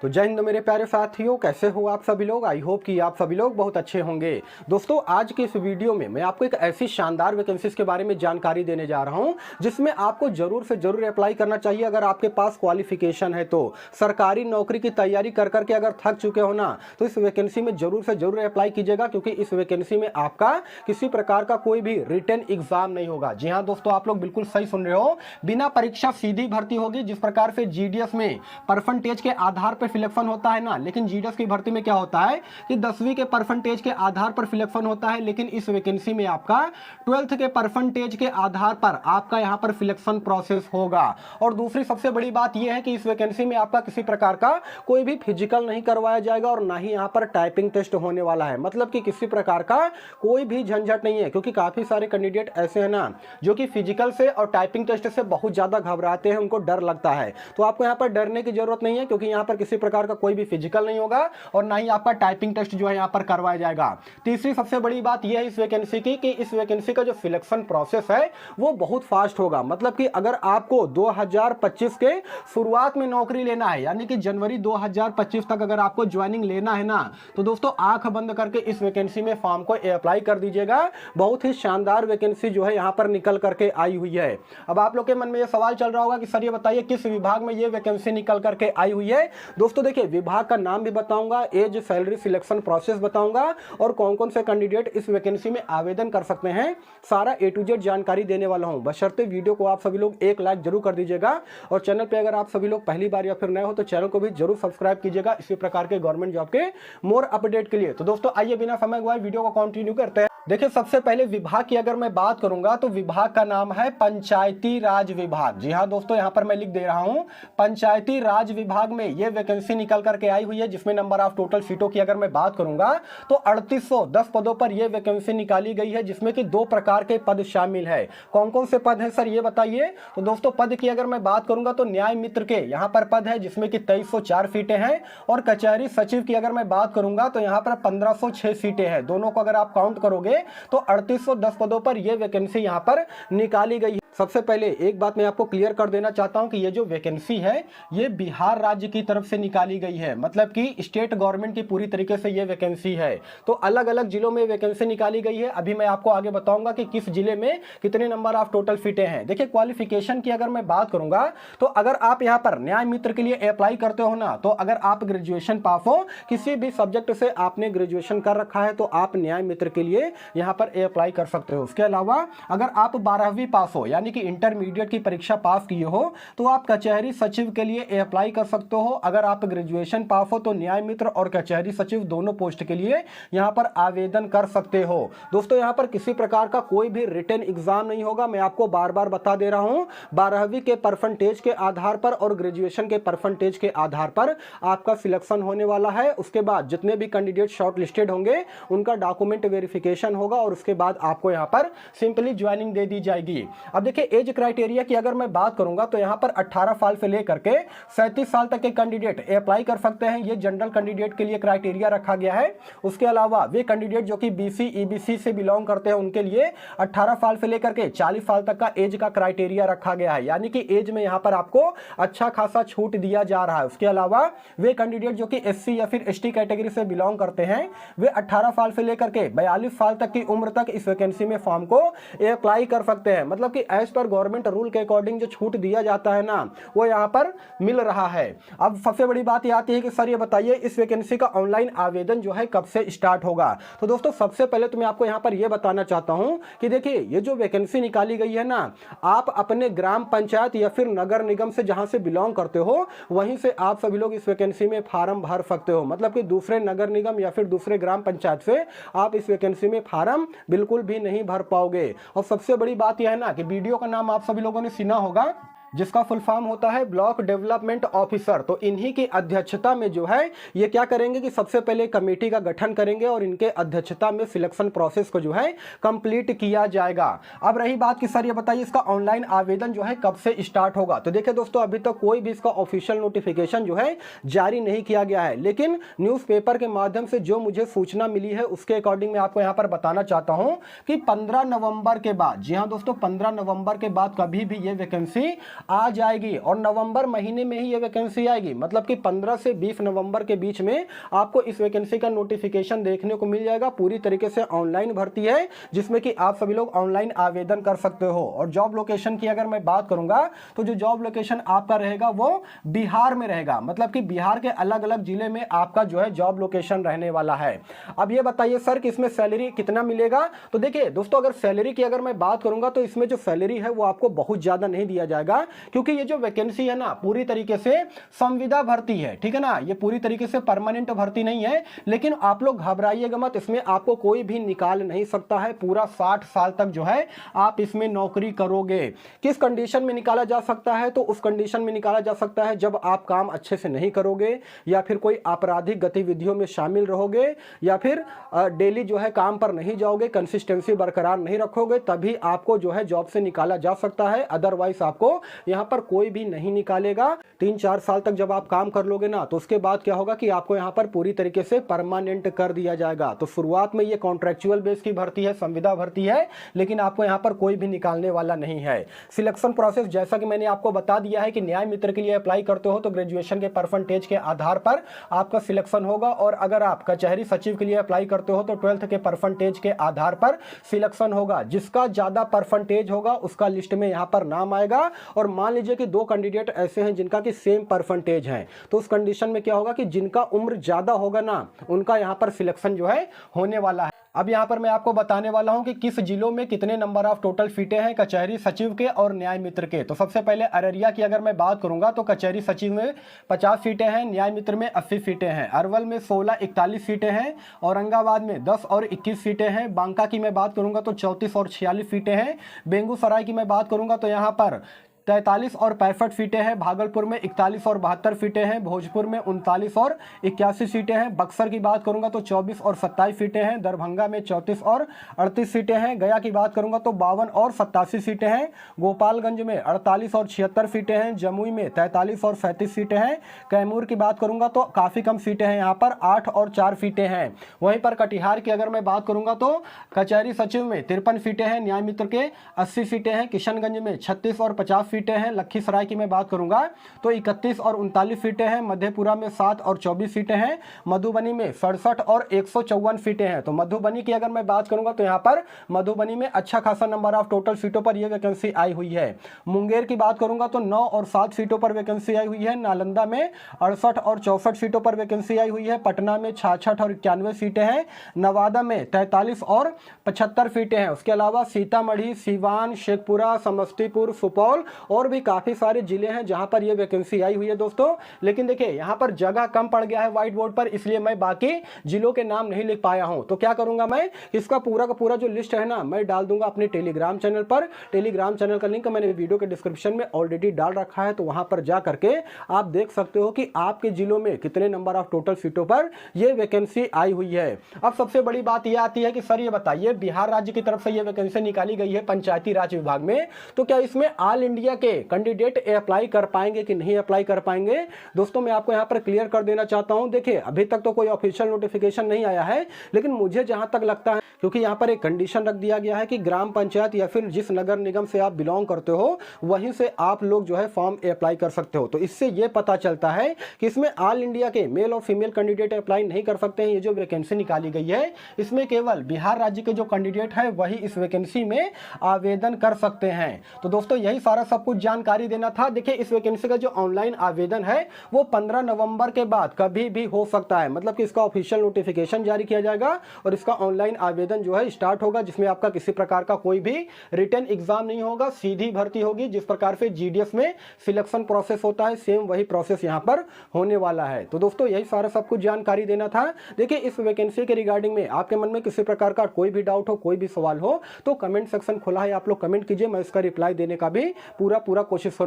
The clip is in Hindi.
तो जय हिंद मेरे प्यारे साथियों, कैसे हो आप सभी लोग। आई होप कि आप सभी लोग बहुत अच्छे होंगे। दोस्तों, आज की इस वीडियो में मैं आपको एक ऐसी शानदार वैकेंसीज के बारे में जानकारी देने जा रहा हूं जिसमें आपको जरूर से जरूर अप्लाई करना चाहिए। अगर आपके पास क्वालिफिकेशन है तो सरकारी नौकरी की तैयारी कर करके अगर थक चुके हो ना, तो इस वैकेंसी में जरूर से जरूर अप्लाई कीजिएगा, क्योंकि इस वैकेंसी में आपका किसी प्रकार का कोई भी रिटन एग्जाम नहीं होगा। जी हाँ दोस्तों, आप लोग बिल्कुल सही सुन रहे हो, बिना परीक्षा सीधी भर्ती होगी। जिस प्रकार से जीडीएस में परसेंटेज के आधार पर सिलेक्शन होता है ना, लेकिन जीडीएस की भर्ती में क्या होता है कि 10वीं के परसेंटेज के आधार पर सिलेक्शन होता है, लेकिन इस वैकेंसी में आपका 12th के परसेंटेज के आधार पर आपका यहां पर सिलेक्शन प्रोसेस होगा। और दूसरी सबसे बड़ी बात यह है कि इस वैकेंसी में आपका किसी प्रकार का कोई भी फिजिकल नहीं करवाया जाएगा और ना ही यहां पर टाइपिंग टेस्ट होने वाला है। मतलब कि किसी प्रकार का कोई भी झंझट नहीं है, क्योंकि काफी सारे कैंडिडेट ऐसे हैं ना जो कि फिजिकल से और टाइपिंग टेस्ट से बहुत ज्यादा घबराते हैं, उनको डर लगता है। तो आपको यहां पर डरने की जरूरत नहीं है, क्योंकि यहां पर किसी प्रकार का कोई भी फिजिकल नहीं होगा और ना ही आपका टाइपिंग टेस्ट जो है यहां पर करवाया जाएगा। तीसरी सबसे बड़ी बात यह है इस वैकेंसी की कि इस वैकेंसी का जो सिलेक्शन प्रोसेस है वो बहुत फास्ट होगा। मतलब कि अगर आपको 2025 के शुरुआत में नौकरी लेना है, यानी कि जनवरी 2025 तक अगर आपको ज्वाइनिंग लेना है ना, तो दोस्तों आंख बंद करके इस वैकेंसी में फॉर्म को अप्लाई कर दीजिएगा। बहुत ही शानदार वैकेंसी जो है यहां पर निकल करके आई हुई है। अब आप लोग के मन में यह सवाल चल रहा होगा कि सर ये बताइए किस विभाग में ये वैकेंसी निकल करके आई हुई है। दोस्तों देखिए, विभाग का नाम भी बताऊंगा, एज, सैलरी, सिलेक्शन प्रोसेस बताऊंगा और कौन कौन से कैंडिडेट इस वैकेंसी में आवेदन कर सकते हैं, सारा ए टू जेड जानकारी देने वाला हूं। बशर्ते वीडियो को आप सभी लोग एक लाइक जरूर कर दीजिएगा और चैनल पे अगर आप सभी लोग पहली बार या फिर नए हो तो चैनल को भी जरूर सब्सक्राइब कीजिएगा इसी प्रकार के गवर्नमेंट जॉब के मोर अपडेट के लिए। तो दोस्तों आइए बिना समय गवाए वीडियो को कंटिन्यू करते हैं। देखिए, सबसे पहले विभाग की अगर मैं बात करूंगा तो विभाग का नाम है पंचायती राज विभाग। जी हाँ दोस्तों, यहां पर मैं लिख दे रहा हूं, पंचायती राज विभाग में यह वैकेंसी निकल करके आई हुई है, जिसमें नंबर ऑफ टोटल सीटों की अगर मैं बात करूंगा तो 3810 पदों पर यह वैकेंसी निकाली गई है, जिसमें कि 2 प्रकार के पद शामिल है। कौन कौन से पद हैं सर ये बताइए। तो दोस्तों पद की अगर मैं बात करूंगा तो न्याय मित्र के यहां पर पद है, जिसमें कि 2304 सीटें हैं, और कचहरी सचिव की अगर मैं बात करूंगा तो यहां पर 1506 सीटें हैं। दोनों को अगर आप काउंट करोगे तो 3810 पदों पर यह वैकेंसी यहां पर निकाली गई है। सबसे पहले एक बात मैं आपको क्लियर कर देना चाहता हूं कि ये जो वैकेंसी है ये बिहार राज्य की तरफ से निकाली गई है, मतलब कि स्टेट गवर्नमेंट की पूरी तरीके से ये वैकेंसी है। तो अलग अलग जिलों में वैकेंसी निकाली गई है। अभी मैं आपको आगे बताऊंगा कि किस जिले में कितने नंबर ऑफ टोटल सीटें हैं। देखिए, क्वालिफिकेशन की अगर मैं बात करूंगा तो अगर आप यहां पर न्याय मित्र के लिए अप्लाई करते हो ना, तो अगर आप ग्रेजुएशन पास हो, किसी भी सब्जेक्ट से आपने ग्रेजुएशन कर रखा है, तो आप न्याय मित्र के लिए यहां पर अप्लाई कर सकते हो। उसके अलावा अगर आप 12वीं पास हो, यानी कि इंटरमीडिएट की परीक्षा पास किए हो, तो आप कचहरी सचिव के लिए अप्लाई कर सकते हो। अगर आप ग्रेजुएशन पास हो तो न्याय मित्र और कचहरी सचिव दोनों पोस्ट के लिए यहां पर आवेदन कर सकते हो। दोस्तों यहां पर किसी प्रकार का कोई भी रिटन एग्जाम नहीं होगा। मैं आपको बार बार बता दे रहा हूं, 12वीं के परसेंटेज के आधार पर और ग्रेजुएशन के परसेंटेज के आधार पर आपका सिलेक्शन होने वाला है। उसके बाद जितने भी कैंडिडेट शॉर्ट लिस्टेड होंगे उनका डॉक्यूमेंट वेरिफिकेशन होगा और उसके बाद आपको यहां पर सिंपली ज्वाइनिंग दे दी जाएगी। अब देखिए, एज क्राइटेरिया की अगर मैं बात करूंगा तो यहां पर 18 साल से लेकर के 37 साल तक के कैंडिडेट अप्लाई कर सकते हैं। ये जनरल कैंडिडेट के लिए क्राइटेरिया रखा गया है। उसके अलावा वे कैंडिडेट जो कि बीसी ईबीसी से बिलोंग करते हैं उनके लिए 18 साल से लेकर के 40 साल तक का एज का क्राइटेरिया रखा गया है, यानी कि एज में यहां पर आपको अच्छा खासा छूट दिया जा रहा है। उसके अलावा वे कैंडिडेट जो कि एससी या फिर एसटी कैटेगरी से बिलोंग करते हैं, वे 18 साल से लेकर के 42 साल तक की उम्र तक इस वैकेंसी में फॉर्म को अप्लाई कर सकते हैं। मतलब कि एज पर गवर्नमेंट रूल के अकॉर्डिंग जो छूट दिया जाता है ना, वो यहां पर मिल रहा है। अब सबसे बड़ी बात यह आती है कि सर ये बताइए इस वैकेंसी का ऑनलाइन आवेदन जो है कब से स्टार्ट होगा। तो दोस्तों सबसे पहले तो मैं आपको यहां पर यह बताना चाहता हूं कि देखिए, ये जो वैकेंसी निकाली गई है ना, आप अपने ग्राम पंचायत या फिर नगर निगम से जहां से बिलोंग करते हो वहीं से आप सभी लोग इस वैकेंसी में फार्म भर सकते हो। मतलब कि दूसरे नगर निगम या फिर दूसरे ग्राम पंचायत से आप इस वैकेंसी में फार्म बिल्कुल भी नहीं भर पाओगे। और सबसे बड़ी बात यह है ना कि वीडियो का नाम आप सभी लोगों ने सुना होगा, जिसका फुल फॉर्म होता है ब्लॉक डेवलपमेंट ऑफिसर। तो इन्हीं की अध्यक्षता में जो है ये क्या करेंगे कि सबसे पहले कमेटी का गठन करेंगे और इनके अध्यक्षता में सिलेक्शन प्रोसेस को जो है कंप्लीट किया जाएगा। अब रही बात कि सर ये बताइए इसका ऑनलाइन आवेदन जो है कब से स्टार्ट होगा। तो देखिए दोस्तों, अभी तक तो कोई भी इसका ऑफिशियल नोटिफिकेशन जो है जारी नहीं किया गया है, लेकिन न्यूज़पेपर के माध्यम से जो मुझे सूचना मिली है उसके अकॉर्डिंग मैं आपको यहाँ पर बताना चाहता हूँ कि 15 नवंबर के बाद, जी हाँ दोस्तों, 15 नवंबर के बाद कभी भी ये वैकेंसी आ जाएगी और नवंबर महीने में ही ये वैकेंसी आएगी। मतलब कि 15 से 20 नवंबर के बीच में आपको इस वैकेंसी का नोटिफिकेशन देखने को मिल जाएगा। पूरी तरीके से ऑनलाइन भर्ती है, जिसमें कि आप सभी लोग ऑनलाइन आवेदन कर सकते हो। और जॉब लोकेशन की अगर मैं बात करूंगा तो जो जॉब लोकेशन आपका रहेगा वो बिहार में रहेगा। मतलब कि बिहार के अलग अलग जिले में आपका जो है जॉब लोकेशन रहने वाला है। अब ये बताइए सर कि इसमें सैलरी कितना मिलेगा। तो देखिए दोस्तों, अगर सैलरी की अगर मैं बात करूंगा तो इसमें जो सैलरी है वो आपको बहुत ज्यादा नहीं दिया जाएगा, क्योंकि ये जो वैकेंसी है ना पूरी तरीके से संविदा भर्ती है, ठीक है ना। ये पूरी तरीके से परमानेंट भर्ती नहीं है। लेकिन आप लोग घबराइएगा मत, इसमें आपको कोई भी निकाल नहीं सकता है। पूरा 60 साल तक जो है आप इसमें नौकरी करोगे। किस कंडीशन में निकाला जा सकता है? तो उस कंडीशन में निकाला जा सकता है जब आप काम अच्छे से नहीं करोगे, या फिर कोई आपराधिक गतिविधियों में शामिल रहोगे, या फिर डेली जो है काम पर नहीं जाओगे, कंसिस्टेंसी बरकरार नहीं रखोगे, तभी आपको जो है जॉब से निकाला जा सकता है। अदरवाइज आपको यहां पर कोई भी नहीं निकालेगा। 3-4 साल तक जब आप काम कर लोगे ना, तो उसके बाद क्या होगा कि आपको यहां पर पूरी तरीके से परमानेंट कर दिया जाएगा। तो शुरुआत में ये कॉन्ट्रैक्चुअल बेस की भर्ती है, संविदा भर्ती है, लेकिन आपको यहां पर कोई भी निकालने वाला नहीं है। सिलेक्शन प्रोसेस जैसा कि मैंने आपको बता दिया है कि न्याय मित्र के लिए अप्लाई करते हो तो ग्रेजुएशन के परसेंटेज के आधार पर आपका सिलेक्शन होगा, और अगर आप कचहरी सचिव के लिए अप्लाई करते हो तो 12th के परसेंटेज के आधार पर सिलेक्शन होगा। जिसका ज्यादा परसेंटेज होगा उसका लिस्ट में यहां पर नाम आएगा। और मान लीजिए कि 2 कैंडिडेट ऐसे हैं जिनका कि सेम परसेंटेज है, तो उस कंडीशन में क्या होगा कि जिनका उम्र ज्यादा होगा ना, उनका यहां पर सिलेक्शन जो है होने वाला है। अब यहाँ पर मैं आपको बताने वाला हूं कि किस जिलों में कितने नंबर ऑफ टोटल सीटें हैं कचहरी सचिव के और न्याय मित्र के। तो सबसे पहले अररिया की अगर मैं बात करूंगा तो कचहरी सचिव में 50 सीटें हैं, न्याय मित्र में 80 सीटें हैं, अरवल में 16-41 सीटें हैं, औरंगाबाद में 10 और 21 सीटें हैं, बांका की मैं बात करूंगा तो 34 और 46 सीटें हैं, बेगूसराय की मैं बात करूंगा तो यहाँ पर 43 और 65 सीटें हैं, भागलपुर में 41 और 72 सीटें हैं, भोजपुर में 39 और 81 सीटें हैं, बक्सर की बात करूंगा तो 24 और 27 सीटें हैं, दरभंगा में 34 और 38 सीटें हैं, गया की बात करूंगा तो 52 और 87 सीटें हैं, गोपालगंज में 48 और 76 सीटें हैं, जमुई में 43 और 37 सीटें हैं, कैमूर की बात करूंगा तो काफ़ी कम सीटें हैं, यहाँ पर 8 और 4 सीटें हैं। वहीं पर कटिहार की अगर मैं बात करूंगा तो कचहरी सचिव में 53 सीटें हैं, न्याय मित्र के 80 सीटें हैं, किशनगंज में 36 और 50 सीटें हैं, लखीसराय की मैं बात करूंगा तो 31 और 39 सीटें हैं, मधेपुरा में 7 और 24 सीटें हैं, मधुबनी में 67 और 154 सीटें हैं। तो मधुबनी की अगर मैं बात करूंगा तो यहाँ पर मधुबनी में अच्छा खासा नंबर ऑफ टोटल सीटों पर यह वैकेंसी आई हुई है। मुंगेर की बात करूंगा तो 9 और 7 सीटों पर वैकेंसी आई हुई है, नालंदा में 68 और 64 सीटों पर वैकेंसी आई हुई है, पटना में 66 और 91 सीटें हैं, नवादा में 43 और 75 सीटें हैं। उसके अलावा सीतामढ़ी, सीवान, शेखपुरा, समस्तीपुर, सुपौल और भी काफी सारे जिले हैं जहां पर यह वैकेंसी आई हुई है दोस्तों। लेकिन देखिए यहां पर जगह कम पड़ गया है व्हाइट बोर्ड पर, इसलिए मैं बाकी जिलों के नाम नहीं लिख पाया हूं। तो क्या करूंगा, मैं इसका पूरा का पूरा जो लिस्ट है ना मैं डाल दूंगा अपने टेलीग्राम चैनल पर। टेलीग्राम चैनल का लिंक मैंने वीडियो के डिस्क्रिप्शन में ऑलरेडी डाल रखा है, तो वहां पर जा करके आप देख सकते हो कि आपके जिलों में कितने नंबर ऑफ टोटल सीटों पर यह वैकेंसी आई हुई है। अब सबसे बड़ी बात यह आती है कि सर ये बताइए, बिहार राज्य की तरफ से यह वैकेंसी निकाली गई है पंचायती राज विभाग में, तो क्या इसमें ऑल इंडिया के कैंडिडेट अप्लाई कर पाएंगे कि नहीं अप्लाई कर पाएंगे? दोस्तों मैं आपको यहां पर क्लियर कर देना चाहता हूं। देखिए अभी तक तो कोई ऑफिशियल नोटिफिकेशन नहीं आया है, लेकिन मुझे जहां तक लगता है, क्योंकि यहां पर एक कंडीशन रख दिया गया है कि ग्राम पंचायत या फिर जिस नगर निगम से आप बिलोंग करते हो वहीं से आप लोग जो है फॉर्म अप्लाई कर सकते हो। तो इससे यह पता चलता है कि इसमें ऑल इंडिया के मेल और फीमेल कैंडिडेट अप्लाई नहीं कर सकते हैं। ये जो वैकेंसी निकाली गई है इसमें केवल बिहार राज्य के जो कैंडिडेट है वही इस वैकेंसी में आवेदन कर सकते हैं। तो दोस्तों यही सारा सब कुछ जानकारी देना था। देखिए इस वैकेंसी का जो ऑनलाइन आवेदन है वो 15 नवंबर के बाद कभी भी हो सकता है, मतलब कि इसका ऑफिशियल नोटिफिकेशन जारी किया जाएगा और इसका ऑनलाइन आवेदन जो है स्टार्ट होगा, जिसमें आपका किसी प्रकार का कोई भी रिटन एग्जाम नहीं होगा, सीधी भर्ती होगी। जिस प्रकार से जीडीएस में सिलेक्शन प्रोसेस होता है सेम वही प्रोसेस यहां पर होने वाला है। तो दोस्तों यही सारा सब कुछ जानकारी देना था। देखिए इस वैकेंसी के रिगार्डिंग में आपके मन में किसी प्रकार का कोई भी डाउट हो, कोई भी सवाल हो तो कमेंट सेक्शन खुला है, आप लोग कमेंट कीजिए, मैं इसका रिप्लाई देने का भी पूरा कोशिश करूंगा।